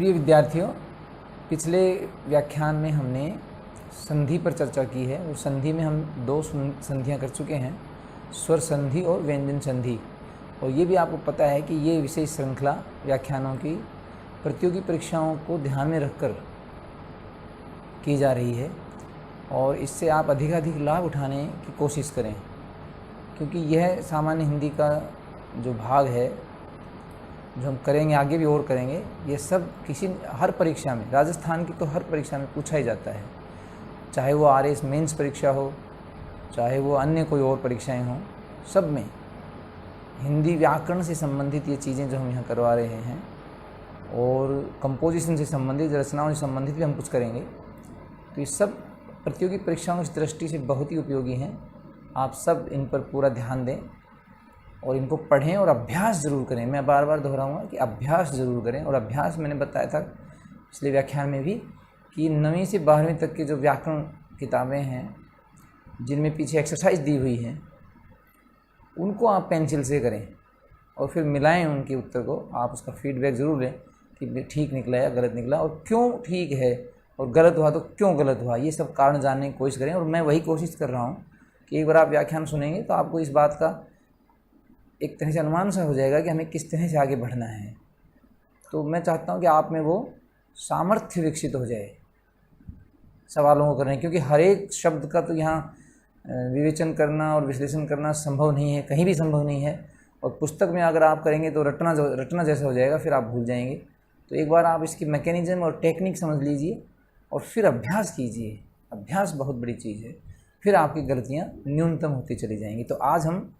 प्रिय विद्यार्थियों, पिछले व्याख्यान में हमने संधि पर चर्चा की है और संधि में हम दो संधियां कर चुके हैं, स्वर संधि और व्यंजन संधि। और ये भी आपको पता है कि ये विशेष श्रृंखला व्याख्यानों की प्रतियोगी परीक्षाओं को ध्यान में रखकर की जा रही है और इससे आप अधिकाधिक लाभ उठाने की कोशिश करें, क्योंकि यह सामान्य हिंदी का जो भाग है जो हम करेंगे, आगे भी और करेंगे, ये सब हर परीक्षा में, राजस्थान की तो हर परीक्षा में पूछा ही जाता है, चाहे वो RS मेंस परीक्षा हो, चाहे वो अन्य कोई और परीक्षाएं हों, सब में हिंदी व्याकरण से संबंधित ये चीज़ें जो हम यहाँ करवा रहे हैं और कंपोजिशन से संबंधित, रचनाओं से संबंधित भी हम कुछ करेंगे। तो ये सब प्रतियोगी परीक्षाओं की दृष्टि से बहुत ही उपयोगी हैं। आप सब इन पर पूरा ध्यान दें और इनको पढ़ें और अभ्यास ज़रूर करें। मैं बार बार दोहराऊंगा कि अभ्यास ज़रूर करें। और अभ्यास मैंने बताया था पिछले व्याख्यान में भी कि 9वीं से 12वीं तक के जो व्याकरण किताबें हैं जिनमें पीछे एक्सरसाइज दी हुई हैं, उनको आप पेंसिल से करें और फिर मिलाएं उनके उत्तर को। आप उसका फीडबैक ज़रूर लें कि ठीक निकला या गलत निकला और क्यों ठीक है, और गलत हुआ तो क्यों गलत हुआ, ये सब कारण जानने की कोशिश करें। और मैं वही कोशिश कर रहा हूँ कि एक बार आप व्याख्यान सुनेंगे तो आपको इस बात का एक तरह से अनुमान सा हो जाएगा कि हमें किस तरह से आगे बढ़ना है। तो मैं चाहता हूँ कि आप में वो सामर्थ्य विकसित हो जाए सवालों को करने, क्योंकि हर एक शब्द का तो यहाँ विवेचन करना और विश्लेषण करना संभव नहीं है, कहीं भी संभव नहीं है। और पुस्तक में अगर आप करेंगे तो रटना जैसा हो जाएगा, फिर आप भूल जाएंगे। तो एक बार आप इसकी मैकेनिज्म और टेक्निक समझ लीजिए और फिर अभ्यास कीजिए। अभ्यास बहुत बड़ी चीज़ है, फिर आपकी गलतियाँ न्यूनतम होती चली जाएंगी। तो आज हम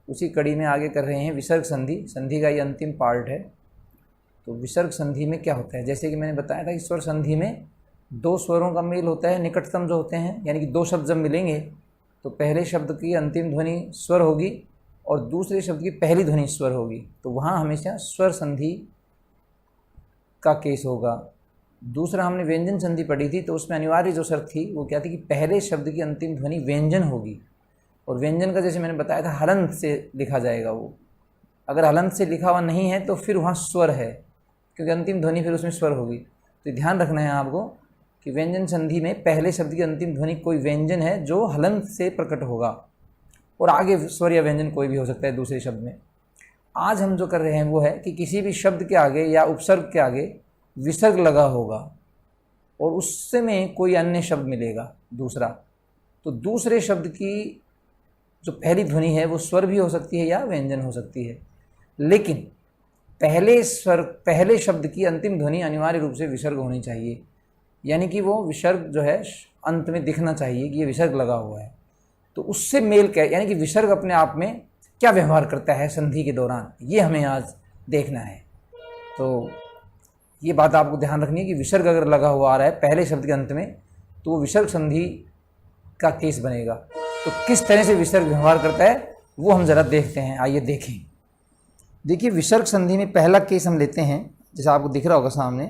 उसी कड़ी में आगे कर रहे हैं विसर्ग संधि। संधि का ये अंतिम पार्ट है। तो विसर्ग संधि में क्या होता है, जैसे कि मैंने बताया था कि स्वर संधि में दो स्वरों का मेल होता है, निकटतम जो होते हैं, यानी कि दो शब्द जब मिलेंगे तो पहले शब्द की अंतिम ध्वनि स्वर होगी और दूसरे शब्द की पहली ध्वनि स्वर होगी। तो वहाँ हमेशा स्वर संधि का केस होगा। दूसरा हमने व्यंजन संधि पढ़ी थी, तो उसमें अनिवार्य जो शर्त थी वो क्या थी कि पहले शब्द की अंतिम ध्वनि व्यंजन होगी। और व्यंजन का जैसे मैंने बताया था हलंत से लिखा जाएगा। वो अगर हलंत से लिखा हुआ नहीं है तो फिर वहाँ स्वर है, क्योंकि अंतिम ध्वनि फिर उसमें स्वर होगी। तो ध्यान रखना है आपको कि व्यंजन संधि में पहले शब्द की अंतिम ध्वनि कोई व्यंजन है जो हलंत से प्रकट होगा, और आगे स्वर या व्यंजन कोई भी हो सकता है दूसरे शब्द में। आज हम जो कर रहे हैं वो है कि किसी भी शब्द के आगे या उपसर्ग के आगे विसर्ग लगा होगा और उससे में कोई अन्य शब्द मिलेगा दूसरा। तो दूसरे शब्द की जो पहली ध्वनि है वो स्वर भी हो सकती है या व्यंजन हो सकती है, लेकिन पहले शब्द की अंतिम ध्वनि अनिवार्य रूप से विसर्ग होनी चाहिए। यानी कि वो विसर्ग जो है अंत में दिखना चाहिए कि ये विसर्ग लगा हुआ है। तो उससे मेल क्या, यानी कि विसर्ग अपने आप में क्या व्यवहार करता है संधि के दौरान, ये हमें आज देखना है। तो ये बात आपको ध्यान रखनी है कि विसर्ग अगर लगा हुआ आ रहा है पहले शब्द के अंत में तो वो विसर्ग संधि का केस बनेगा। तो किस तरह से विसर्ग व्यवहार करता है वो हम ज़रा देखते हैं। आइए देखें। देखिए, विसर्ग संधि में पहला केस हम लेते हैं, जैसे आपको दिख रहा होगा सामने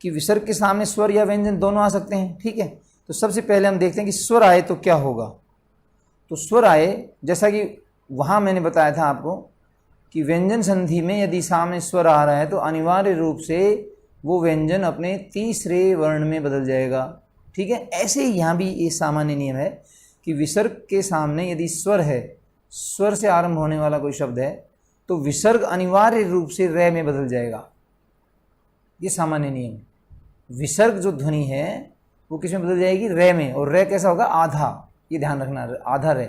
कि विसर्ग के सामने स्वर या व्यंजन दोनों आ सकते हैं। ठीक है, तो सबसे पहले हम देखते हैं कि स्वर आए तो क्या होगा। तो स्वर आए, जैसा कि वहाँ मैंने बताया था आपको कि व्यंजन संधि में यदि सामने स्वर आ रहा है तो अनिवार्य रूप से वो व्यंजन अपने तीसरे वर्ण में बदल जाएगा। ठीक है, ऐसे ही यहाँ भी ये सामान्य नियम है कि विसर्ग के सामने यदि स्वर है, स्वर से आरंभ होने वाला कोई शब्द है, तो विसर्ग अनिवार्य रूप से रे में बदल जाएगा। ये सामान्य नियम। विसर्ग जो ध्वनि है वो किस में बदल जाएगी, रे में। और रे कैसा होगा, आधा। ये ध्यान रखना, आधा रे।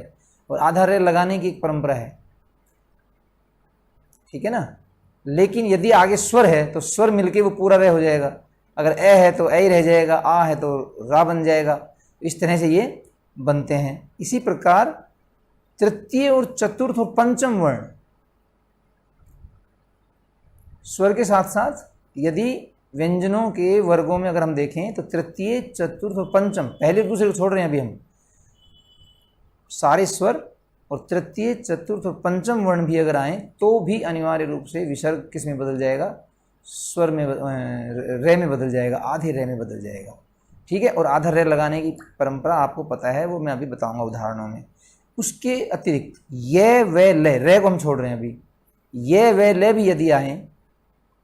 और आधा रे लगाने की एक परंपरा है, ठीक है ना। लेकिन यदि आगे स्वर है तो स्वर मिलके वो पूरा रे हो जाएगा। अगर ए है तो ए ही रह जाएगा, आ है तो रा बन जाएगा। इस तरह से ये बनते हैं। इसी प्रकार तृतीय और चतुर्थ और पंचम वर्ण स्वर के साथ साथ यदि व्यंजनों के वर्गों में अगर हम देखें तो तृतीय, चतुर्थ और पंचम, पहले दूसरे को छोड़ रहे हैं अभी हम, सारे स्वर और तृतीय, चतुर्थ और पंचम वर्ण भी अगर आए तो भी अनिवार्य रूप से विसर्ग किस में बदल जाएगा, स्वर में, रे में बदल जाएगा, आधे रे में बदल जाएगा। ठीक है, और आधा रे लगाने की परंपरा आपको पता है, वो मैं अभी बताऊंगा उदाहरणों में। उसके अतिरिक्त ये वे ले, रे को हम छोड़ रहे हैं अभी, ये वे ले भी यदि आए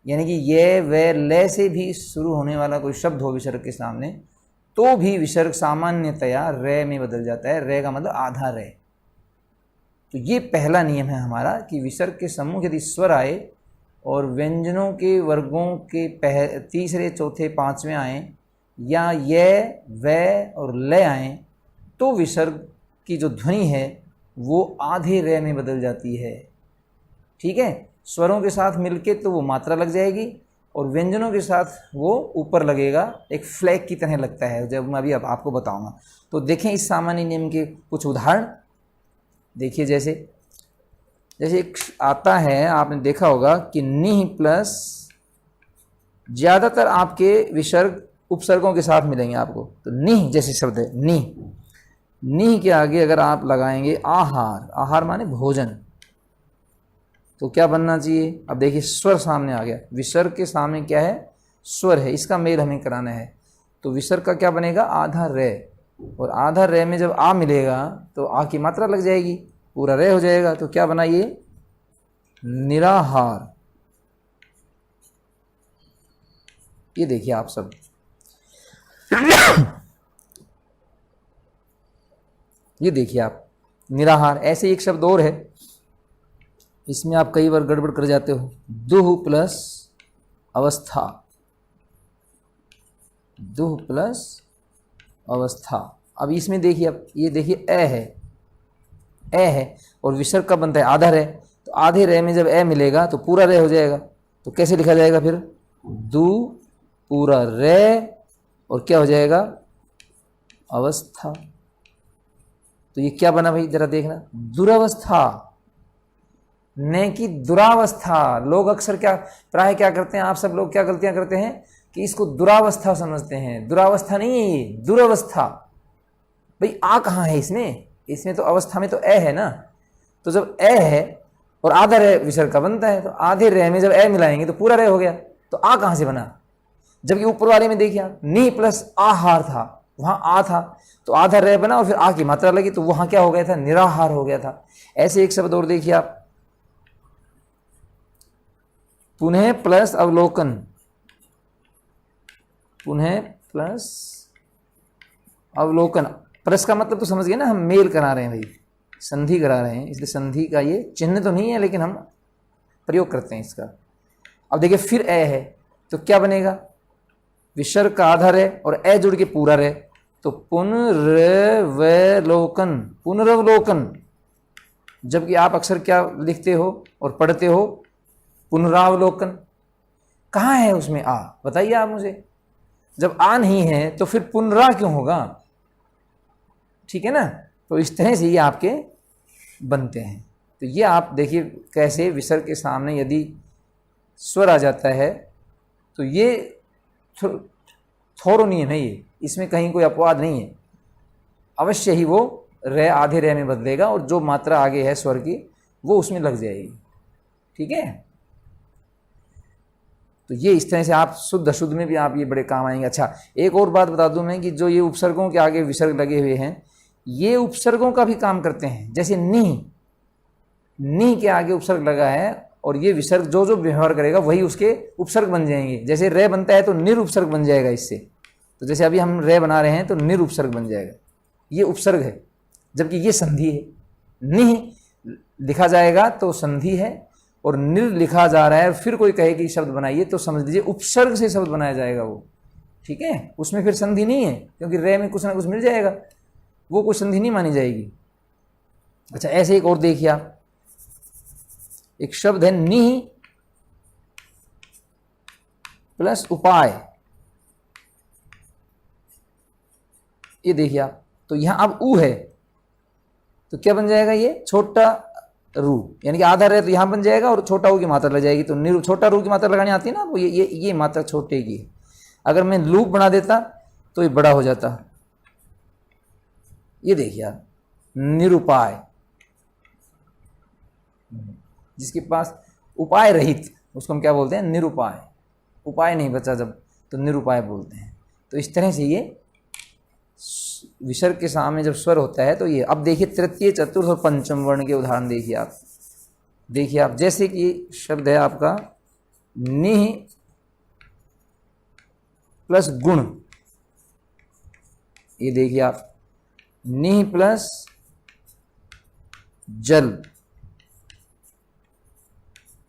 यानी कि ये वे ले से भी शुरू होने वाला कोई शब्द हो विसर्ग के सामने, तो भी विसर्ग सामान्यतया रे में बदल जाता है। रे का मतलब आधा रे। तो ये पहला नियम है हमारा कि विसर्ग के सम्मुख यदि स्वर आए और व्यंजनों के वर्गों के तीसरे, चौथे, पांचवें आए, या ये वे और ले आए, तो विसर्ग की जो ध्वनि है वो आधे रे में बदल जाती है। ठीक है, स्वरों के साथ मिलके तो वो मात्रा लग जाएगी और व्यंजनों के साथ वो ऊपर लगेगा, एक फ्लैग की तरह लगता है, जब मैं अभी अब आपको बताऊंगा। तो देखें इस सामान्य नियम के कुछ उदाहरण। देखिए जैसे एक आता है, आपने देखा होगा कि निह प्लस, ज़्यादातर आपके विसर्ग उपसर्गों के साथ मिलेंगे आपको। तो निह जैसे शब्द है, निह के आगे अगर आप लगाएंगे आहार, आहार माने भोजन, तो क्या बनना चाहिए? अब देखिए स्वर सामने आ गया, विसर्ग के सामने क्या है? स्वर है, इसका मेल हमें कराना है। तो विसर्ग का क्या बनेगा? आधा रे, और आधा रे में जब आ मिलेगा तो आ की मात्रा लग जाएगी, पूरा रे हो जाएगा। तो क्या बना ये? निराहार। ये देखिए आप सब ये देखिए आप, निराहार। ऐसे एक शब्द और है, इसमें आप कई बार गड़बड़ कर जाते हो। दुह प्लस अवस्था, दुह प्लस अवस्था। अब इसमें देखिए, अब ये देखिए ए है और विसर्ग का बनता है आधा रे। तो आधे रे में जब ए मिलेगा तो पूरा रे हो जाएगा। तो कैसे लिखा जाएगा फिर? दु पूरा रे और क्या हो जाएगा? अवस्था। तो ये क्या बना भाई, जरा देखना, दुरावस्था, न कि दुरावस्था। लोग अक्सर प्राय क्या करते हैं, आप सब लोग क्या गलतियां करते हैं कि इसको दुरावस्था समझते हैं। दुरावस्था नहीं है ये, दुरावस्था। भाई आ कहाँ है इसमें? इसमें तो अवस्था में तो ए है ना। तो जब ए है और आधा रे विसर्ग का बनता है, तो आधे रे में जब ए मिलाएंगे तो पूरा रे हो गया। तो आ कहाँ से बना? जबकि ऊपर वाले में देखिए आप, नी प्लस आहार था, वहां आ था, तो आधा रे बना और फिर आ की मात्रा लगी, तो वहां क्या हो गया था? निराहार हो गया था। ऐसे एक शब्द और देखिए आप, पुनः प्लस अवलोकन, पुनः प्लस अवलोकन। प्लस का मतलब तो समझ गए ना, हम मेल करा रहे हैं भाई, संधि करा रहे हैं, इसलिए संधि का ये चिन्ह तो नहीं है लेकिन हम प्रयोग करते हैं इसका। अब देखिए फिर ए है, तो क्या बनेगा? विसर्ग का आधा रे और ए जुड़ के पूरा रे, तो पुनरवलोकन, पुनरवलोकन। जबकि आप अक्सर क्या लिखते हो और पढ़ते हो? पुनरावलोकन। कहाँ है उसमें आ? बताइए आप मुझे। जब आ नहीं है तो फिर पुनरा क्यों होगा? ठीक है ना। तो इस तरह से ये आपके बनते हैं। तो ये आप देखिए कैसे विसर्ग के सामने यदि स्वर आ जाता है तो ये थोरो नियम है, ये इसमें कहीं कोई अपवाद नहीं है। अवश्य ही वो रे आधे रे में बदलेगा और जो मात्रा आगे है स्वर की वो उसमें लग जाएगी। ठीक है। तो ये इस तरह से आप शुद्ध अशुद्ध में भी आप ये बड़े काम आएंगे। अच्छा, एक और बात बता दूं मैं कि जो ये उपसर्गों के आगे विसर्ग लगे हुए हैं, ये उपसर्गों का भी काम करते हैं। जैसे नी के आगे उपसर्ग लगा है और ये विसर्ग जो जो व्यवहार करेगा वही उसके उपसर्ग बन जाएंगे। जैसे रे बनता है तो निर उपसर्ग बन जाएगा इससे। तो जैसे अभी हम रे बना रहे हैं तो निर उपसर्ग बन जाएगा, ये उपसर्ग है, जबकि ये संधि है। निह लिखा जाएगा तो संधि है और निर लिखा जा रहा है, फिर कोई कहे कि शब्द बनाइए तो समझ लीजिए उपसर्ग से शब्द बनाया जाएगा वो। ठीक है, उसमें फिर संधि नहीं है, क्योंकि रे में कुछ ना कुछ मिल जाएगा, वो कोई संधि नहीं मानी जाएगी। अच्छा, ऐसे एक और देखिए आप, एक शब्द है निह प्लस उपाय। ये देखिए आप, तो यहां अब ऊ है तो क्या बन जाएगा? ये छोटा रू, यानी कि आधा रे तो यहां बन जाएगा और छोटा ऊ की मात्रा लग जाएगी। तो निर, छोटा रू की मात्रा लगानी आती है ना, वो ये मात्रा छोटे की। अगर मैं लूप बना देता तो ये बड़ा हो जाता। ये देखिए आप, निरुपाय, जिसके पास उपाय रहित उसको हम क्या बोलते हैं? निरुपाय। उपाय नहीं बचा जब तो निरुपाय बोलते हैं। तो इस तरह से ये विसर्ग के सामने जब स्वर होता है तो ये। अब देखिए तृतीय, चतुर्थ और पंचम वर्ण के उदाहरण देखिए आप। जैसे कि शब्द है आपका निह प्लस गुण, ये देखिए आप, निह प्लस जल,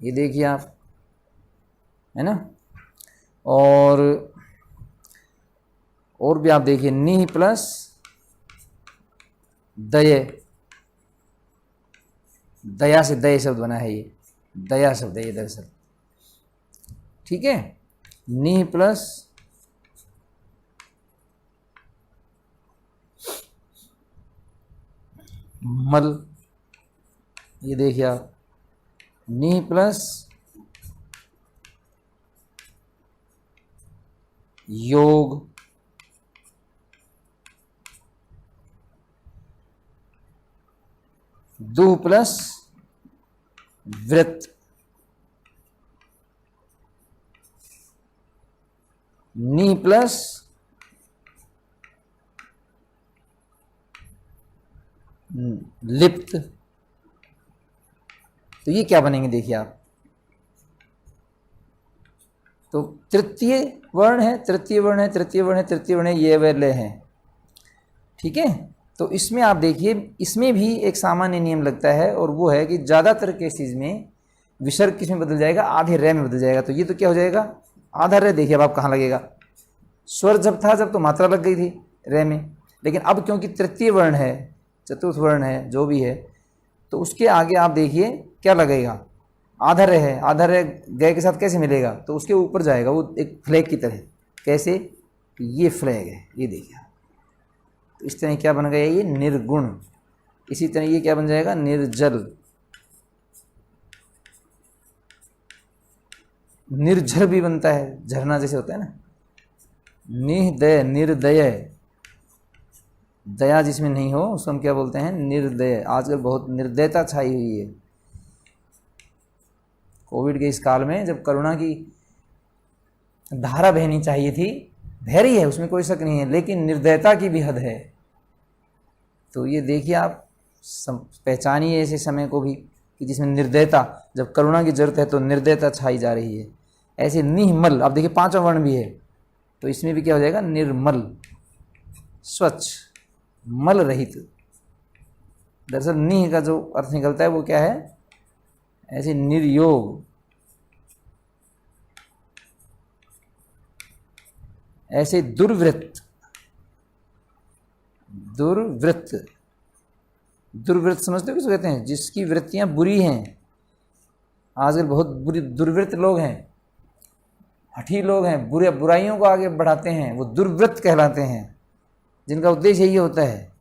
ये देखिए आप, है ना। और भी आप देखिए, निह प्लस दये, दया से दया शब्द बना है, ये दया शब्द है ये दरअसल, ठीक है। निह प्लस मल, ये देखिए आप, निह प्लस योग, दुह प्लस वृत्त, नी प्लस लिप्त। तो ये क्या बनेंगे देखिए आप, तो तृतीय वर्ण है, तृतीय वर्ण है, तृतीय वर्ण है, तृतीय वर्ण है, ये वाले हैं, ठीक है। तो इसमें आप देखिए, इसमें भी एक सामान्य नियम लगता है, और वो है कि ज़्यादातर केसेस में विसर्ग किस में बदल जाएगा, आधे रे में बदल जाएगा। तो ये तो क्या हो जाएगा, आधा रे। देखिए अब आप कहाँ लगेगा, स्वर जब था जब तो मात्रा लग गई थी रे में, लेकिन अब क्योंकि तृतीय वर्ण है, चतुर्थ वर्ण है, जो भी है, तो उसके आगे आप देखिए क्या लगेगा, आधा रे है। आधा रे गए के साथ कैसे मिलेगा, तो उसके ऊपर जाएगा, वो एक फ्लैग की तरह। कैसे, ये फ्लैग है, ये देखिए। तो इस तरह क्या बन गया, ये निर्गुण। इसी तरह ये क्या बन जाएगा, निर्जल, निर्झर भी बनता है, झरना जैसे होता है ना। निदय, निर्दय, दया जिसमें नहीं हो उसको हम क्या बोलते हैं, निर्दय। आजकल बहुत निर्दयता छाई हुई है। कोविड के इस काल में जब करुणा की धारा बहनी चाहिए थी, बह रही है, उसमें कोई शक नहीं है, लेकिन निर्दयता की भी हद है। तो ये देखिए आप, पहचानिए ऐसे समय को भी कि जिसमें निर्दयता, जब करुणा की जरूरत है तो निर्दयता छाई जा रही है। ऐसे निमल, अब देखिए पांचवा वर्ण भी है, तो इसमें भी क्या हो जाएगा, निर्मल, स्वच्छ, मल रहित। दरअसल निह का जो अर्थ निकलता है वो क्या है, ऐसे निर्योग, ऐसे दुर्वृत्त, दुर्वृत्त, दुर्वृत्त समझते हो किसको कहते हैं, जिसकी वृत्तियां बुरी हैं। आजकल बहुत बुरी दुर्वृत्त लोग हैं, हठी लोग हैं, बुराइयों को आगे बढ़ाते हैं, वो दुर्वृत्त कहलाते हैं, जिनका उद्देश्य यही होता है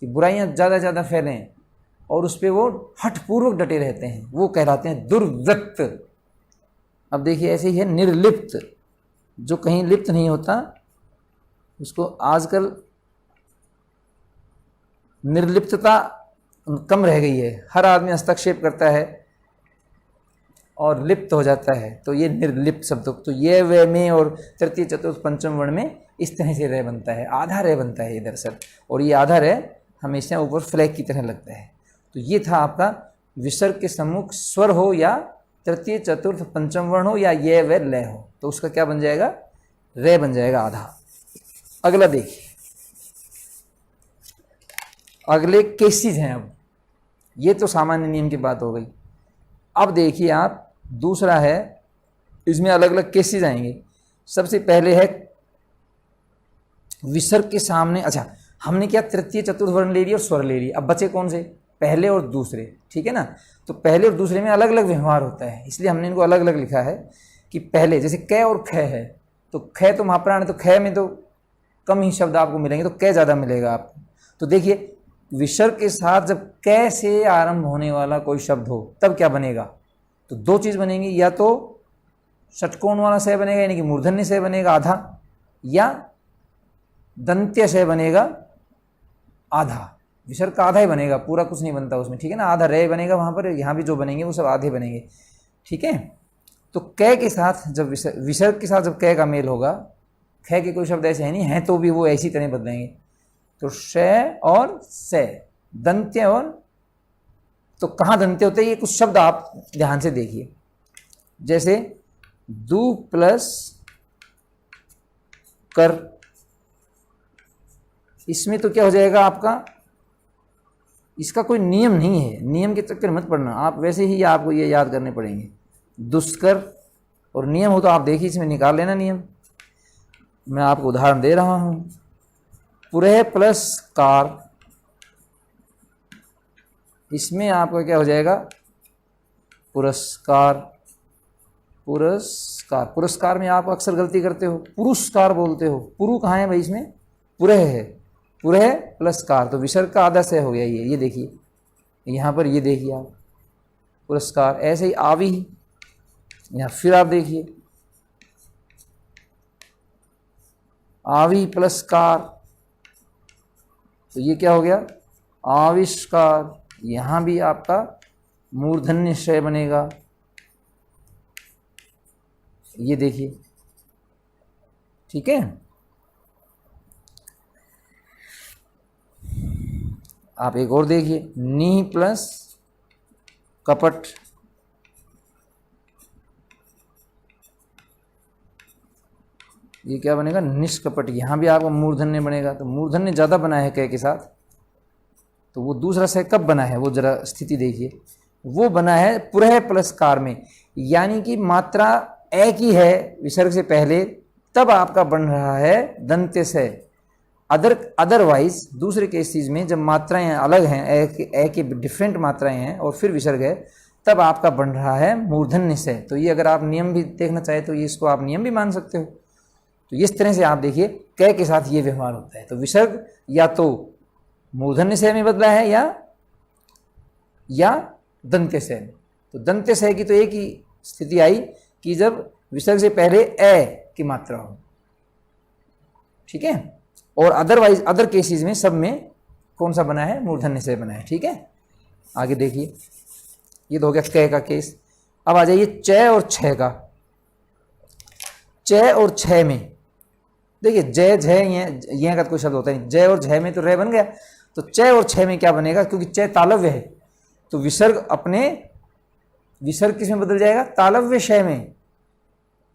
कि बुराइयां ज़्यादा से ज़्यादा फैलें और उस पर वो हठपूर्वक डटे रहते हैं, वो कहलाते हैं दुर्वृत्त। अब देखिए ऐसे ही है निर्लिप्त, जो कहीं लिप्त नहीं होता उसको आजकल निर्लिप्तता कम रह गई है, हर आदमी हस्तक्षेप करता है और लिप्त हो जाता है, तो ये निर्लिप्त शब्द। तो ये वे में और तृतीय चतुर्थ पंचम वर्ण में इस तरह से रे बनता है, आधा रे बनता है ये दरअसल, और ये आधा रे हमेशा ऊपर फ्लैग की तरह लगता है। तो ये था आपका विसर्ग के सम्मुख स्वर हो या तृतीय चतुर्थ पंचम वर्ण हो या ये वे लय हो, तो उसका क्या बन जाएगा, रे बन जाएगा आधा। अगला देखिए, अगले केसेस हैं। अब ये तो सामान्य नियम की बात हो गई। अब देखिए आप, दूसरा है, इसमें अलग अलग केसेस आएंगे। सबसे पहले है विसर्ग के सामने, अच्छा हमने क्या तृतीय चतुर्थ वर्ण ले लिया और स्वर ले लिया, अब बचे कौन से, पहले और दूसरे, ठीक है ना। तो पहले और दूसरे में अलग अलग व्यवहार होता है, इसलिए हमने इनको अलग अलग लिखा है कि पहले जैसे क और ख है, तो ख तो महाप्राण है, तो ख में तो कम ही शब्द आपको मिलेंगे, तो क ज़्यादा मिलेगा आपको। तो देखिए विसर्ग के साथ जब क से आरंभ होने वाला कोई शब्द हो तब क्या बनेगा, तो दो चीज़ बनेंगी, या तो षटकोण वाला स बनेगा यानी कि मूर्धन्य स बनेगा आधा, या दंत्य स बनेगा आधा। विसर्ग का आधा ही बनेगा, पूरा कुछ नहीं बनता उसमें, ठीक है ना। आधा रे बनेगा वहाँ पर, यहाँ भी जो बनेंगे वो सब आधे बनेंगे, ठीक है। तो क के साथ जब विसर्ग के साथ जब क का मेल होगा, ख के कोई शब्द ऐसे है नहीं, हैं तो भी वो ऐसी तरह बदलेंगे। तो श और से, दंत्य और, तो कहाँ दंत्य होते हैं ये कुछ शब्द आप ध्यान से देखिए। जैसे दु प्लस कर, इसमें तो क्या हो जाएगा आपका, इसका कोई नियम नहीं है, नियम के चक्कर मत पड़ना, आप वैसे ही आपको ये याद करने पड़ेंगे। दुष्कर और नियम हो तो आप देखिए इसमें निकाल लेना नियम। मैं आपको उदाहरण दे रहा हूं, पुरह प्लस कार, इसमें आपका क्या हो जाएगा, पुरस्कार। पुरस्कार, पुरस्कार में आप अक्सर गलती करते हो, पुरस्कार बोलते हो। पुरु कहाँ है भाई, इसमें पुरह है, पुरह प्लस कार, तो विसर्ग का आधा से हो गया ये देखिए यहाँ पर, ये देखिए आप पुरस्कार। ऐसे ही आवी, यहाँ फिर आप देखिए आवी प्लस कार, तो ये क्या हो गया, आविष्कार। यहाँ भी आपका मूर्धन्य श बनेगा, ये देखिए, ठीक है। आप एक और देखिए, नी प्लस कपट, ये क्या बनेगा, निष्कपट। यहाँ भी आपका मूर्धन्य बनेगा, तो मूर्धन्य ज़्यादा बना है क के साथ, तो वो दूसरा से कब बना है, वो जरा स्थिति देखिए। वो बना है पुरह प्लस कार में, यानी कि मात्रा एक ही है विसर्ग से पहले, तब आपका बन रहा है दंत्य से। अदरवाइज दूसरे केसेस में जब मात्राएं अलग हैं, ए की डिफरेंट मात्राएं हैं और फिर विसर्ग है, तब आपका बन रहा है मूर्धन्य से। तो ये अगर आप नियम भी देखना चाहे तो ये इसको आप नियम भी मान सकते हो। तो इस तरह से आप देखिए क के साथ ये व्यवहार होता है। तो विसर्ग या तो मूर्धन्य से में बदला है या दंत्य से में। तो दंत्य से की तो एक ही स्थिति आई कि जब विसर्ग से पहले ए की मात्रा हो, ठीक है। और अदरवाइज अदर केसेस में सब में कौन सा बना है, मूर्धन्य से बना है, ठीक है। आगे देखिए, ये तो हो गया क का केस। अब आ जाइए च और छ का। च और छ में देखिए, जय झ ये का कोई शब्द होता नहीं, जय और झ में तो रे बन गया। तो च और छ में क्या बनेगा, क्योंकि च तालव्य है तो विसर्ग किस में बदल जाएगा, तालव्य श में।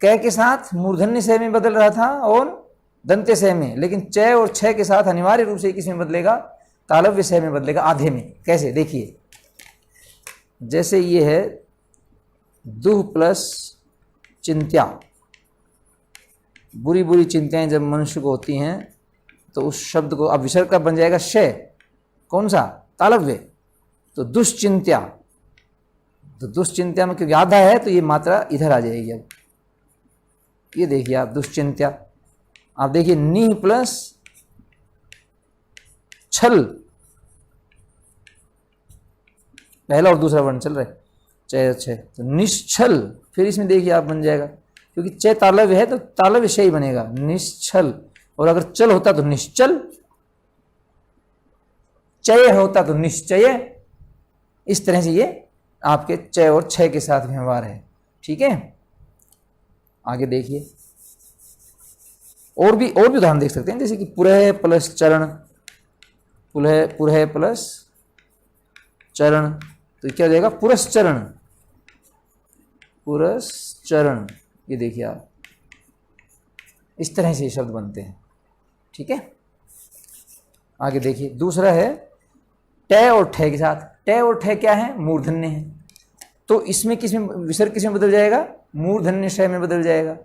क के साथ मूर्धन्य से में बदल रहा था और दंत्य से में, लेकिन च और छ के साथ अनिवार्य रूप से किस में बदलेगा, तालव्य से में बदलेगा, आधे में। कैसे, देखिए, जैसे ये है दुह प्लस चिंत्या, बुरी बुरी चिंताएं जब मनुष्य को होती हैं तो उस शब्द को अब विसर्ग का बन जाएगा श, कौन सा, तालव्य। तो दुश्चिंत्या, तो दुश्चिंत्या में क्योंकि आधा है तो ये मात्रा इधर आ जाएगी। अब ये देखिए आप, दुश्चिंत्या। आप देखिए नी प्लस छल, पहला और दूसरा वर्ण चल रहा है, च, तो निश्छल। फिर इसमें देखिए आप बन जाएगा, क्योंकि च तालव्य है तो तालव्य से ही बनेगा, निश्छल। और अगर चल होता तो निश्चल, चय होता तो निश्चय। इस तरह से ये आपके च और छ के साथ व्यवहार है, ठीक है। आगे देखिए, और भी उदाहरण देख सकते हैं, जैसे कि पुरह प्लस चरण, पुरह प्लस चरण, तो क्या हो जाएगा, पुरस्चरण। पुरस्चरण, ये देखिए आप, इस तरह से ये शब्द बनते हैं, ठीक है। आगे देखिए, दूसरा है ट और ठ के साथ। ट और ठ क्या है, मूर्धन्य है, तो इसमें किसमें विसर्ग किसमें बदल जाएगा, मूर्धन्य श में बदल जाएगा।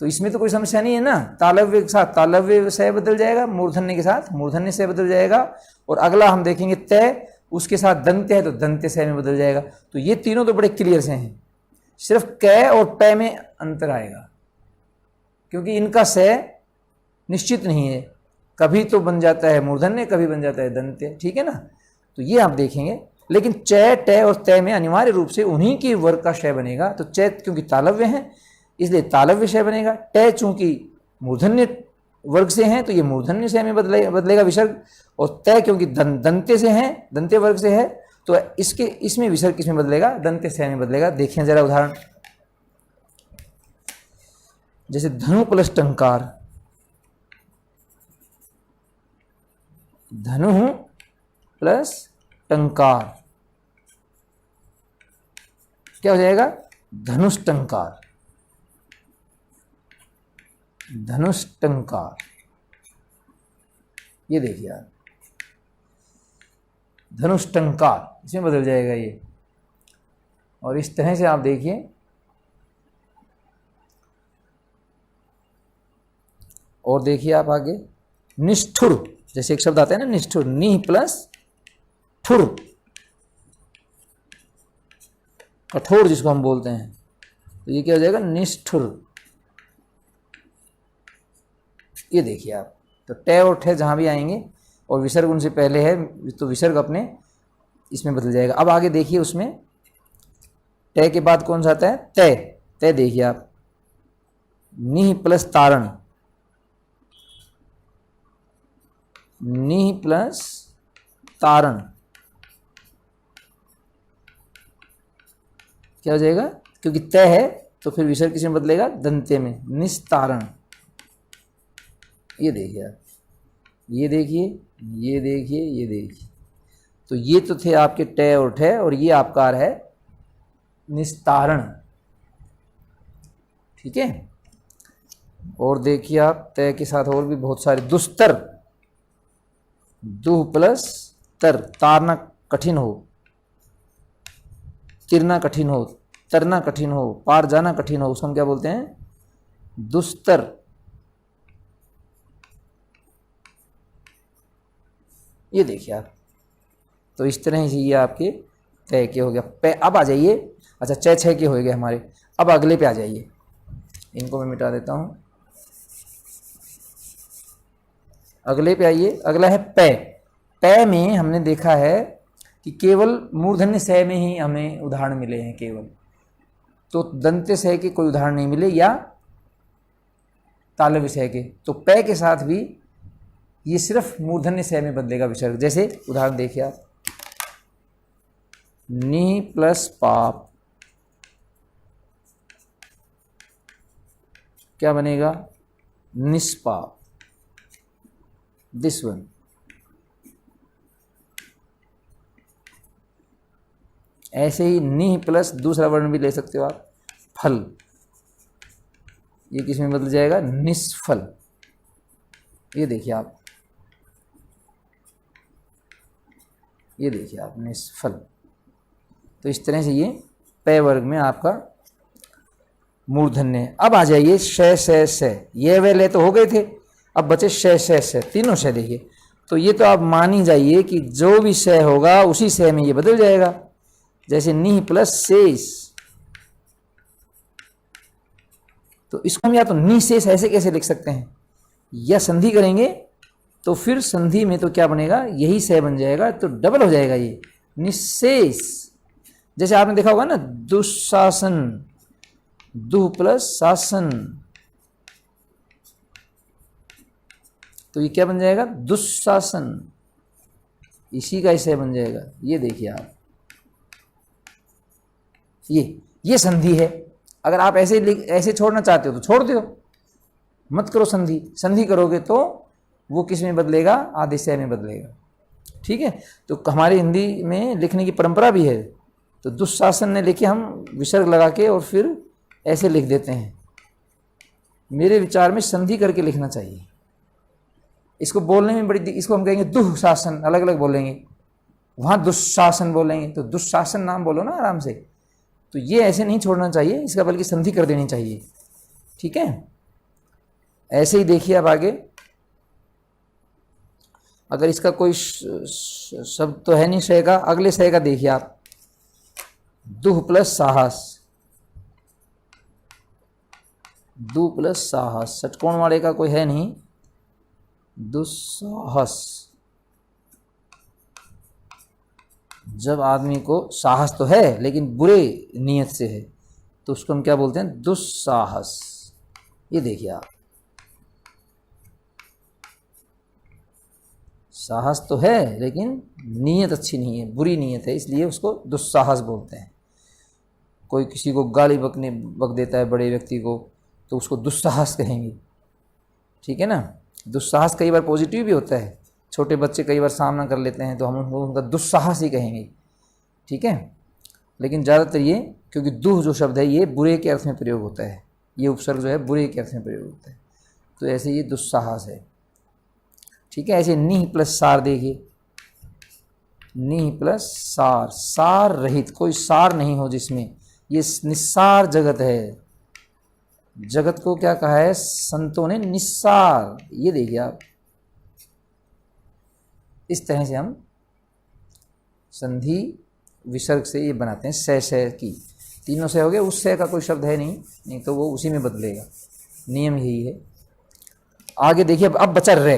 तो इसमें तो कोई समस्या नहीं है ना, तालव्य के साथ तालव्य से बदल जाएगा, मूर्धन्य के साथ मूर्धन्य से बदल जाएगा। और अगला हम देखेंगे तय, उसके साथ दंत्य है तो दंत्य से में बदल जाएगा। तो ये तीनों तो बड़े क्लियर से हैं, सिर्फ क और प में अंतर आएगा, क्योंकि इनका से निश्चित नहीं है, कभी तो बन जाता है मूर्धन्य, कभी बन जाता है दंत्य, ठीक है ना। तो ये आप देखेंगे, लेकिन च, ट और तय में अनिवार्य रूप से उन्हीं के वर्ग का श बनेगा। तो च क्योंकि तालव्य है इसलिए तालव्य श बनेगा, ट चूंकि मूर्धन्य वर्ग से हैं तो ये मूर्धन्य से में बदलेगा विसर्ग, और तय क्योंकि दंत्य से हैं, दंत्य वर्ग से है, तो इसमें विसर्ग किसमें बदलेगा, दंत्य से में बदलेगा। देखिए जरा उदाहरण, जैसे धनु प्लस टंकार, धनु प्लस टंकार क्या हो जाएगा, धनुष टंकार। धनुष्टंकार, ये देखिए आप, धनुष्टंकार, इसमें बदल जाएगा ये। और इस तरह से आप देखिए, और देखिए आप आगे, निष्ठुर, जैसे एक शब्द आता है ना निष्ठुर, नि प्लस ठुर, कठोर जिसको हम बोलते हैं, तो ये क्या हो जाएगा, निष्ठुर। ये देखिए आप, तो टे और ठे जहां भी आएंगे और विसर्ग उनसे पहले है तो विसर्ग अपने इसमें बदल जाएगा। अब आगे देखिए, उसमें टे के बाद कौन सा आता है, तय। तय देखिए आप, नि प्लस तारण, नि प्लस तारण, क्या हो जाएगा, क्योंकि तय है तो फिर विसर्ग किसमें बदलेगा, दंते में, निस्तारण। ये देखिए आप, ये देखिए, ये देखिए, ये देखिए, तो ये तो थे आपके टे और ठे, और ये आपका आ रहा है निस्तारण। ठीक है। और देखिए आप, तय के साथ और भी बहुत सारे, दुस्तर, दुह प्लस तर, तारना कठिन हो, तिरना कठिन हो, तरना कठिन हो, पार जाना कठिन हो, उसको हम क्या बोलते हैं, दुस्तर। ये देखिए आप, तो इस तरह से ये आपके तय के हो गया। अब आ जाइए, अच्छा च छः के हो गए हमारे, अब अगले पे आ जाइए, इनको मैं मिटा देता हूं। अगले पे आइए, अगला है पै। पै में हमने देखा है कि केवल मूर्धन्य सह में ही हमें उदाहरण मिले हैं केवल, तो दंत्य सह के कोई उदाहरण नहीं मिले, या तालव्य सह के। तो पै के साथ भी ये सिर्फ मूर्धन्य सह में बदलेगा विसर्ग। जैसे उदाहरण देखिए आप, नि प्लस पाप, क्या बनेगा, निष्पाप, दिस वन। ऐसे ही नि प्लस दूसरा वर्ण भी ले सकते हो आप, फल, ये किसमें बदल जाएगा, निष्फल। ये देखिए आप, ये देखिए आप, निष्फल। तो इस तरह से ये पै वर्ग में आपका मूर्धन्य। अब आ जाइए श श श, ये वे ले तो हो गए थे, अब बचे श श श, तीनों श देखिए। तो ये तो आप मान ही जाइए कि जो भी श होगा उसी श में ये बदल जाएगा। जैसे नि प्लस शेष, तो इसको हम या तो निशेष ऐसे कैसे लिख सकते हैं, या संधि करेंगे तो फिर संधि में तो क्या बनेगा, यही स बन जाएगा, तो डबल हो जाएगा ये, निशेष। जैसे आपने देखा होगा ना, दुशासन, दुह प्लस शासन, तो ये क्या बन जाएगा, दुशासन, इसी का स बन जाएगा। ये देखिए आप, ये संधि है। अगर आप ऐसे छोड़ना चाहते हो तो छोड़ दो, मत करो संधि। संधि करोगे तो वो किस में बदलेगा, आदेशय में बदलेगा। ठीक है। तो हमारी हिंदी में लिखने की परंपरा भी है, तो दुशासन ने लिखे, हम विसर्ग लगा के और फिर ऐसे लिख देते हैं। मेरे विचार में संधि करके लिखना चाहिए। इसको बोलने में बड़ी, इसको हम कहेंगे दुशासन, अलग अलग बोलेंगे, वहाँ दुशासन बोलेंगे, तो दुशासन नाम बोलो ना आराम से। तो ये ऐसे नहीं छोड़ना चाहिए इसका, बल्कि संधि कर देनी चाहिए। ठीक है। ऐसे ही देखिए अब आगे, अगर इसका कोई शब्द तो है नहीं शय का, अगले शय का देखिए आप, दुह प्लस साहस, दु प्लस साहस, षटकोण वाले का कोई है नहीं, दुस्साहस। जब आदमी को साहस तो है लेकिन बुरे नियत से है, तो उसको हम क्या बोलते हैं, दुस्साहस। ये देखिए आप, साहस तो है लेकिन नीयत अच्छी नहीं है, बुरी नीयत है, इसलिए उसको दुस्साहस बोलते हैं। कोई किसी को गाली बक देता है बड़े व्यक्ति को, तो उसको दुस्साहस कहेंगे। ठीक है ना। दुस्साहस कई बार पॉजिटिव भी होता है, छोटे बच्चे कई बार सामना कर लेते हैं तो हम उनको उनका दुस्साहस ही कहेंगे। ठीक है। लेकिन ज़्यादातर ये, क्योंकि दुह जो शब्द है ये बुरे के अर्थ में प्रयोग होता है, ये उपसर्ग जो है बुरे के अर्थ में प्रयोग होता है, तो ऐसे ये दुस्साहस है। ठीक है, ऐसे निह प्लस सार देखिए, निह प्लस सार, सार रहित, कोई सार नहीं हो जिसमें, ये निस्सार जगत है। जगत को क्या कहा है संतों ने? निस्सार। ये देखिए आप, इस तरह से हम संधि विसर्ग से ये बनाते हैं। सह की तीनों से हो गए, उस सह का कोई शब्द है नहीं तो वो उसी में बदलेगा, नियम यही है। आगे देखिए, अब बचा रे,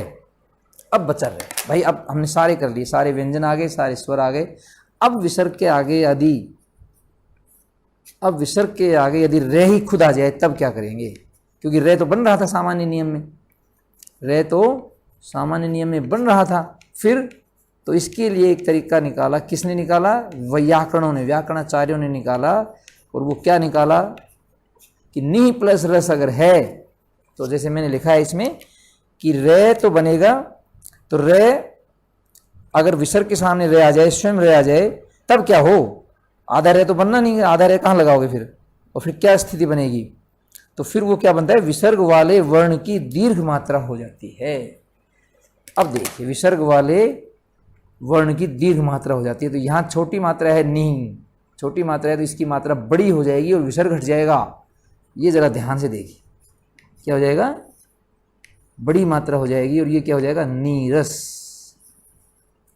अब बचा रे भाई। अब हमने सारे कर लिए, सारे व्यंजन आ गए, सारे स्वर आ गए। अब विसर्ग के आगे यदि, अब विसर्ग के आगे यदि रे ही खुद आ जाए तब क्या करेंगे? क्योंकि रे तो बन रहा था सामान्य नियम में, रे तो सामान्य नियम में बन रहा था। फिर तो इसके लिए एक तरीका निकाला, किसने निकाला? व्याकरणों ने, व्याकरणाचार्यों ने निकाला। और वो क्या निकाला कि नी प्लस रस अगर है तो जैसे मैंने लिखा है इसमें कि रे तो बनेगा, तो रे अगर विसर्ग के सामने रे आ जाए, स्वयं रे आ जाए, तब क्या हो? आधा रे तो बनना नहीं है, आधा रे कहाँ लगाओगे फिर? और फिर क्या स्थिति बनेगी? तो फिर वो क्या बनता है? विसर्ग वाले वर्ण की दीर्घ मात्रा हो जाती है। अब देखिए, विसर्ग वाले वर्ण की दीर्घ मात्रा हो जाती है। तो यहाँ छोटी मात्रा है नी, छोटी मात्रा है तो इसकी मात्रा बड़ी हो जाएगी और विसर्ग हट जाएगा। ये जरा ध्यान से देखिए, क्या हो जाएगा? बड़ी मात्रा हो जाएगी और ये क्या हो जाएगा? नीरस।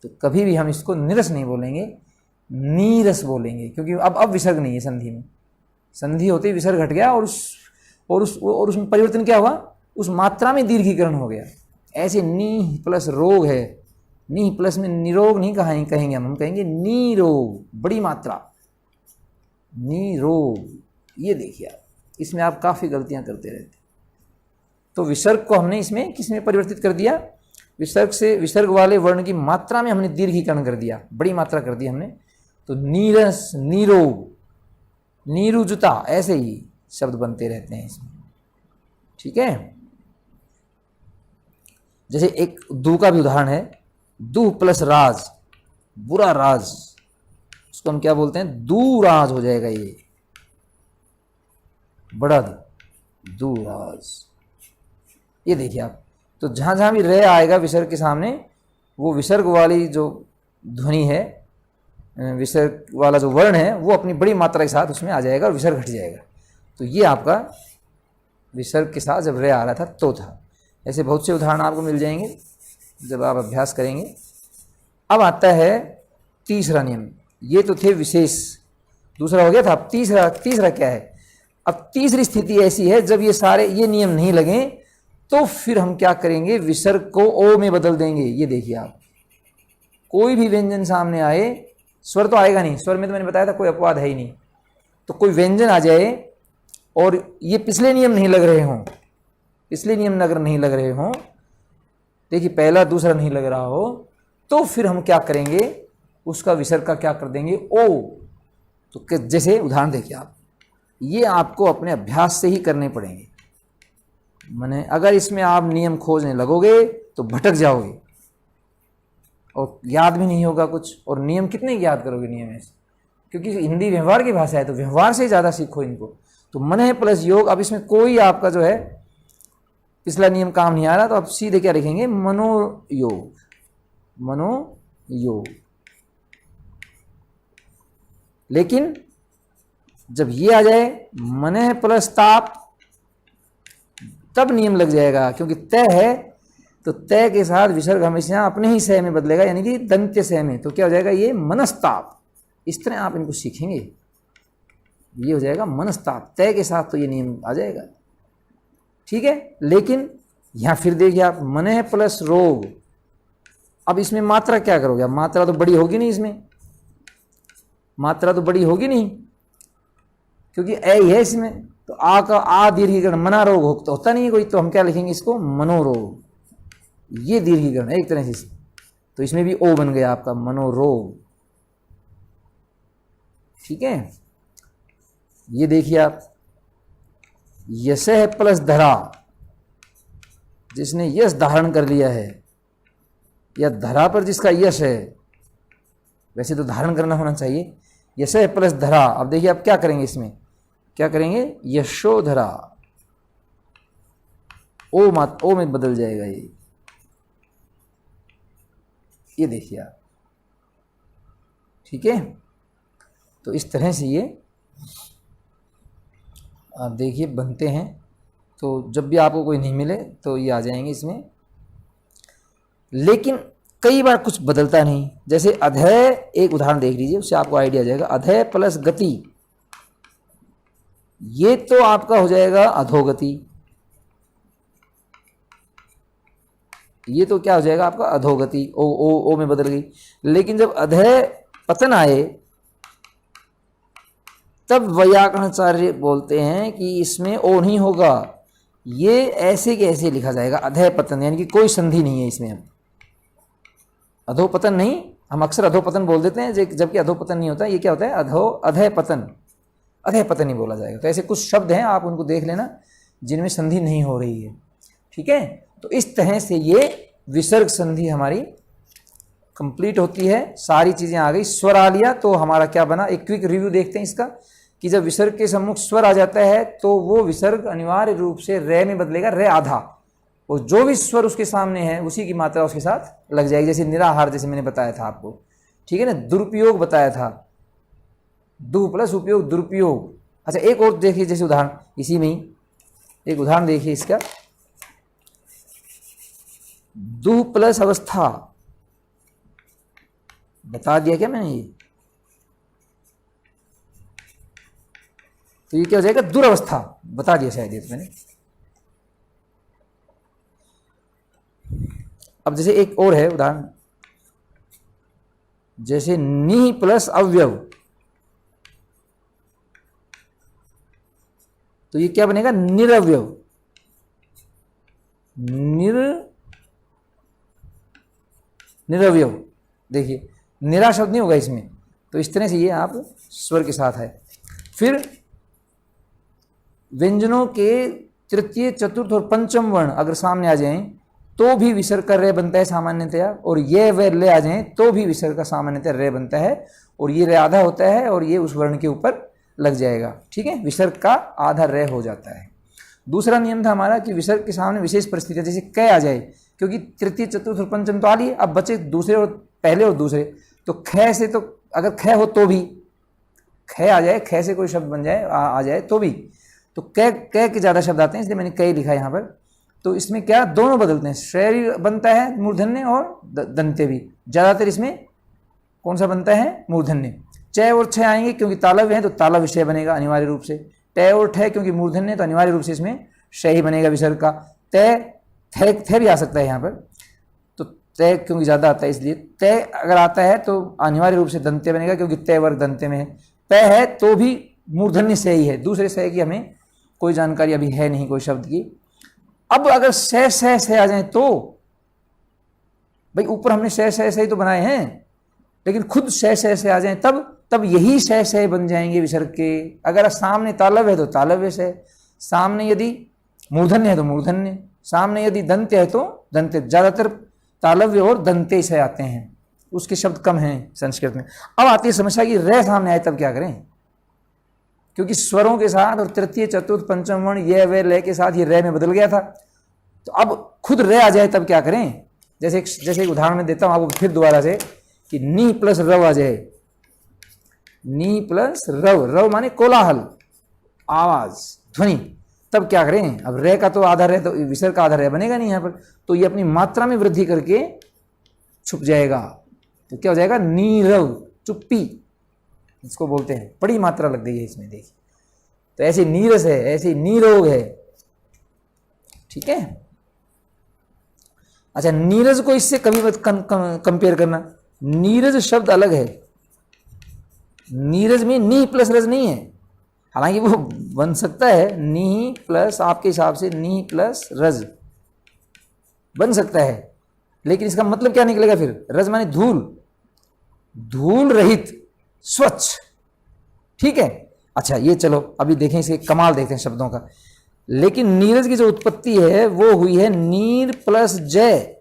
तो कभी भी हम इसको निरस नहीं बोलेंगे, नीरस बोलेंगे, क्योंकि अब विसर्ग नहीं है संधि में। संधि होते ही विसर्ग हट गया और उसमें परिवर्तन क्या हुआ? उस मात्रा में दीर्घीकरण हो गया। ऐसे नी प्लस रोग है, नी प्लस में निरोग नहीं कहेंगे हम कहेंगे नीरोग, बड़ी मात्रा, नीरोग। ये देखिए आप, इसमें आप काफ़ी गलतियां करते रहते। तो विसर्ग को हमने इसमें किसमें परिवर्तित कर दिया? विसर्ग से, विसर्ग वाले वर्ण की मात्रा में हमने दीर्घीकरण कर दिया, बड़ी मात्रा कर दी हमने। तो नीरस, नीरोग, नीरुजता, ऐसे ही शब्द बनते रहते हैं इसमें। ठीक है, जैसे एक दू का भी उदाहरण है, दू प्लस राज, बुरा राज, उसको हम क्या बोलते हैं? दूराज हो जाएगा। ये बड़ा दूराज। ये देखिए आप, तो जहां जहां भी रे आएगा विसर्ग के सामने, वो विसर्ग वाली जो ध्वनि है, विसर्ग वाला जो वर्ण है, वो अपनी बड़ी मात्रा के साथ उसमें आ जाएगा और विसर्ग हट जाएगा। तो ये आपका विसर्ग के साथ जब रे आ रहा था तो था। ऐसे बहुत से उदाहरण आपको मिल जाएंगे जब आप अभ्यास करेंगे। अब आता है तीसरा नियम। ये तो थे विशेष, दूसरा हो गया था। अब तीसरा क्या है? अब तीसरी स्थिति ऐसी है जब ये नियम नहीं लगे तो फिर हम क्या करेंगे? विसर्ग को ओ में बदल देंगे। ये देखिए आप, कोई भी व्यंजन सामने आए, स्वर तो आएगा नहीं, स्वर में तो मैंने बताया था कोई अपवाद है ही नहीं। तो कोई व्यंजन आ जाए और ये पिछले नियम नहीं लग रहे हों, पिछले नियम अगर नहीं लग रहे हों, देखिए पहला दूसरा नहीं लग रहा हो, तो फिर हम क्या करेंगे? उसका विसर्ग का क्या कर देंगे? ओ। तो जैसे उदाहरण देखिए आप, ये आपको अपने अभ्यास से ही करने पड़ेंगे। माने अगर इसमें आप नियम खोजने लगोगे तो भटक जाओगे और याद भी नहीं होगा कुछ। और नियम कितने याद करोगे नियम ऐसे? क्योंकि हिंदी व्यवहार की भाषा है, तो व्यवहार से ज़्यादा सीखो इनको। तो मन है प्लस योग, अब इसमें कोई आपका जो है पिछला नियम काम नहीं आ रहा, तो आप सीधे क्या लिखेंगे? मनोयोग, मनोयोग। लेकिन जब ये आ जाए मन है प्लस ताप, तब नियम लग जाएगा, क्योंकि तय है तो तय के साथ विसर्ग हमेशा अपने ही सह में बदलेगा, यानी कि दंत्य सह में। तो क्या हो जाएगा? ये मनस्ताप। इस तरह आप इनको सीखेंगे, ये हो जाएगा मनस्ताप। तय के साथ तो ये नियम आ जाएगा। ठीक है, लेकिन यहां फिर देखिए आप, मन है प्लस रोग। अब इसमें मात्रा क्या करोगे? अब मात्रा तो बड़ी होगी नहीं, इसमें मात्रा तो बड़ी होगी नहीं, क्योंकि ए ही है इसमें। तो आ का आ दीर्घीकरण, मना रोग होता नहीं है कोई, तो हम क्या लिखेंगे इसको? मनोरोग। ये दीर्घीकरण है एक तरह से, तो इसमें भी ओ बन गया आपका, मनोरोग। ठीक है, ये देखिए आप, यश है प्लस धरा, जिसने यश धारण कर लिया है, या धरा पर जिसका यश है, वैसे तो धारण करना होना चाहिए, यश है प्लस धरा। अब देखिए आप क्या करेंगे, इसमें क्या करेंगे? यशोधरा, ओ में बदल जाएगा ये देखिए आप, ठीक है। तो इस तरह से ये आप देखिए बनते हैं। तो जब भी आपको कोई नहीं मिले तो ये आ जाएंगे इसमें, लेकिन कई बार कुछ बदलता नहीं। जैसे अधय, एक उदाहरण देख लीजिए, उससे आपको आइडिया आ जाएगा। अधय प्लस गति, ये तो आपका हो जाएगा अधोगति, ये तो क्या हो जाएगा आपका अधोगति, ओ में बदल गई। लेकिन जब अधय पतन आए तब वैयाकरणाचार्य बोलते हैं कि इसमें ओ नहीं होगा, ये ऐसे के ऐसे लिखा जाएगा अधय पतन, यानी कि कोई संधि नहीं है इसमें। अब अधोपतन नहीं, हम अक्सर अधोपतन बोल देते हैं, जबकि अधोपतन नहीं होता, ये क्या होता है अधय पतन, अधय पतन ही बोला जाएगा। तो ऐसे कुछ शब्द हैं, आप उनको देख लेना जिनमें संधि नहीं हो रही है, ठीक है। तो इस तरह से ये विसर्ग संधि हमारी कंप्लीट होती है। सारी चीजें आ गई, स्वर आ लिया तो हमारा क्या बना, एक क्विक रिव्यू देखते हैं इसका, कि जब विसर्ग के सम्मुख स्वर आ जाता है तो वो विसर्ग अनिवार्य रूप से रे में बदलेगा, रे आधा, और जो भी स्वर उसके सामने है उसी की मात्रा उसके साथ लग जाएगी। जैसे निराहार, जैसे मैंने बताया था आपको, ठीक है ना। दुरुपयोग बताया था, दु प्लस उपयोग दुरुपयोग। अच्छा एक और देखिए, जैसे उदाहरण इसी में ही एक उदाहरण देखिए इसका, दु प्लस अवस्था बता दिया क्या मैंने ये, तो ये क्या हो जाएगा दुरवस्था, बता दिया शायद ये तो मैंने। अब जैसे एक और है उदाहरण, जैसे नि प्लस अव्यव, तो ये क्या बनेगा निरव्यव, निरव्यव। देखिए निरा शब्द नहीं होगा इसमें, तो इस तरह से ये आप स्वर के साथ है। फिर व्यंजनों के तृतीय, चतुर्थ और पंचम वर्ण अगर सामने आ जाएं तो भी विसर्ग का रे बनता है सामान्यतया, और ये वे ले आ जाएं तो भी विसर्ग का सामान्यतया रे बनता है, और ये रे आधा होता है और ये उस वर्ण के ऊपर लग जाएगा, ठीक है। विसर्ग का आधा रे हो जाता है। दूसरा नियम था हमारा कि विसर्ग के सामने विशेष परिस्थितियां, जैसे क आ जाए, क्योंकि तृतीय, चतुर्थ और पंचम तो आ लिए, अब बचे दूसरे और पहले और दूसरे, तो ख से, तो अगर ख हो तो भी, ख आ जाए, ख से कोई शब्द बन जाए, आ जाए तो भी, तो क के ज्यादा शब्द आते हैं, इसलिए मैंने क लिखा है यहाँ पर। तो इसमें क्या दोनों बदलते हैं, श्रेय भी बनता है मूर्धन्य और दंते भी। ज्यादातर इसमें कौन सा बनता है, मूर्धन्य। च और छ आएंगे क्योंकि तालव्य है तो तालव्य विषय बनेगा अनिवार्य रूप से। ट और ठ क्योंकि मूर्धन्य, तो अनिवार्य रूप से इसमें श ही बनेगा विसर्ग का। थ भी आ सकता है यहाँ पर, तो तय क्योंकि ज्यादा आता है इसलिए तय अगर आता है तो अनिवार्य रूप से दंते बनेगा, क्योंकि तय वर्ग दंते में है। तय है तो भी मूर्धन्य से ही है, दूसरे से की हमें कोई जानकारी अभी है नहीं कोई शब्द की। अब अगर से आ जाए तो भाई ऊपर हमने से ही तो बनाए हैं, लेकिन खुद से आ जाए तब यही से बन जाएंगे विसर्ग के। अगर सामने तालव्य है तो तालव्य से, सामने यदि मूर्धन्य है तो मूर्धन्य, सामने यदि दंत्य है तो दंत्य। ज्यादातर तालव्य और दंते से आते हैं, उसके शब्द कम हैं संस्कृत में। अब आती है समस्या कि रे सामने आए तब क्या करें, क्योंकि स्वरों के साथ और तृतीय, चतुर्थ, पंचम वर्ण ये वे ले के साथ ये रे में बदल गया था, तो अब खुद रे आ जाए तब क्या करें। जैसे एक उदाहरण में देता हूं आपको फिर दोबारा से, कि नी प्लस रव आ जाए, नी प्लस रव माने कोलाहल, आवाज, ध्वनि, तब क्या करें। अब रे का तो आधार है, तो विसर्ग का आधार है बनेगा नहीं यहाँ पर, तो ये अपनी मात्रा में वृद्धि करके छुप जाएगा, तो क्या हो जाएगा नीरव, चुप्पी इसको बोलते हैं। बड़ी मात्रा लग गई है इसमें, देखिए। तो ऐसे नीरस है, ऐसे नीरोग है, ठीक है। अच्छा नीरज को इससे कभी मत कंपेयर करना, नीरज शब्द अलग है। नीरज में नी प्लस रज नहीं है, हालांकि वो बन सकता है नी प्लस, आपके हिसाब से नी प्लस रज बन सकता है, लेकिन इसका मतलब क्या निकलेगा फिर, रज माने धूल, धूल रहित, स्वच्छ, ठीक है। अच्छा ये चलो अभी देखें, इसके कमाल देखते हैं शब्दों का। लेकिन नीरज की जो उत्पत्ति है वो हुई है नीर प्लस जय।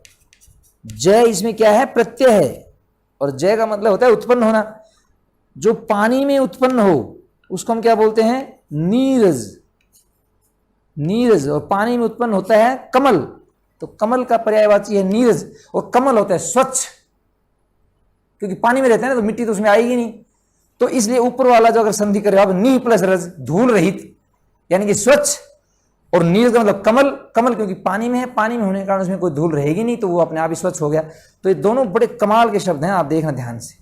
जय इसमें क्या है, प्रत्यय है, और जय का मतलब होता है उत्पन्न होना। जो पानी में उत्पन्न हो उसको हम क्या बोलते हैं, नीरज। नीरज, और पानी में उत्पन्न होता है कमल, तो कमल का पर्यायवाची है नीरज, और कमल होता है स्वच्छ, क्योंकि पानी में रहते हैं ना तो मिट्टी तो उसमें आएगी नहीं, तो इसलिए ऊपर वाला जो अगर संधि करे आप नी प्लस रज, धूल रहित, यानी कि स्वच्छ, और नीरज का मतलब कमल, कमल क्योंकि पानी में है, पानी में होने के कारण उसमें कोई धूल रहेगी नहीं, तो वो अपने आप ही स्वच्छ हो गया। तो ये दोनों बड़े कमाल के शब्द हैं, आप देखना ध्यान से।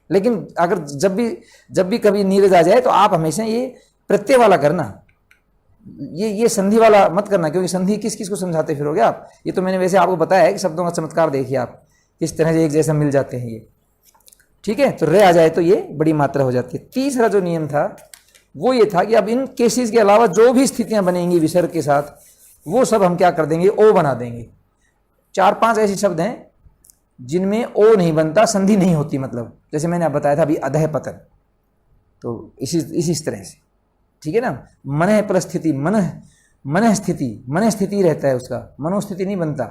लेकिन अगर जब भी कभी नीरज आ जाए तो आप हमेशा ये प्रत्यय वाला करना, ये संधि वाला मत करना, क्योंकि संधि किस किस को समझाते फिरोगे आप। ये तो मैंने वैसे आपको बताया है कि शब्दों का चमत्कार देखिए आप किस तरह से एक जैसा मिल जाते हैं ये, ठीक है। तो रे आ जाए तो ये बड़ी मात्रा हो जाती है। तीसरा जो नियम था वो ये था कि अब इन केसेस के अलावा जो भी स्थितियां बनेंगी विसर्ग के साथ, वो सब हम क्या कर देंगे, ओ बना देंगे। 4-5 ऐसे शब्द हैं जिनमें ओ नहीं बनता, संधि नहीं होती, मतलब जैसे मैंने आप बताया था अभी अधः पतन, तो इसी तरह से, ठीक है ना। मनः प्लस स्थिति, मनः स्थिति रहता है उसका, मनोस्थिति नहीं बनता,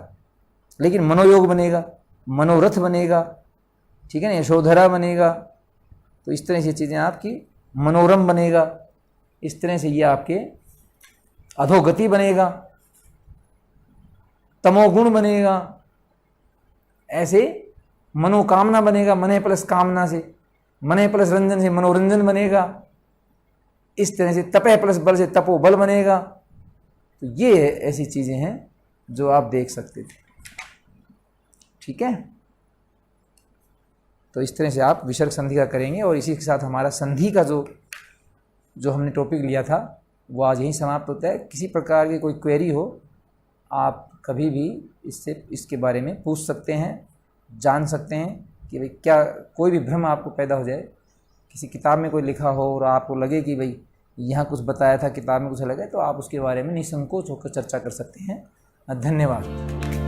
लेकिन मनोयोग बनेगा, मनोरथ बनेगा, ठीक है ना, यशोधरा बनेगा, तो इस तरह से चीज़ें आपकी, मनोरम बनेगा, इस तरह से ये आपके अधोगति बनेगा, तमोगुण बनेगा, ऐसे मनोकामना बनेगा, मनः प्लस कामना से, मनः प्लस रंजन से मनोरंजन बनेगा, इस तरह से तपह प्लस बल से तपोबल बनेगा। तो ये ऐसी चीज़ें हैं जो आप देख सकते थे, ठीक है। तो इस तरह से आप विसर्ग संधि का करेंगे, और इसी के साथ हमारा संधि का जो हमने टॉपिक लिया था वो आज यहीं समाप्त होता है। किसी प्रकार की कोई क्वेरी हो आप कभी भी इसके बारे में पूछ सकते हैं, जान सकते हैं कि भाई क्या कोई भी भ्रम आपको पैदा हो जाए, किसी किताब में कोई लिखा हो और आपको लगे कि भाई यहाँ कुछ बताया था किताब में कुछ अलग है, तो आप उसके बारे में निसंकोच होकर चर्चा कर सकते हैं। धन्यवाद।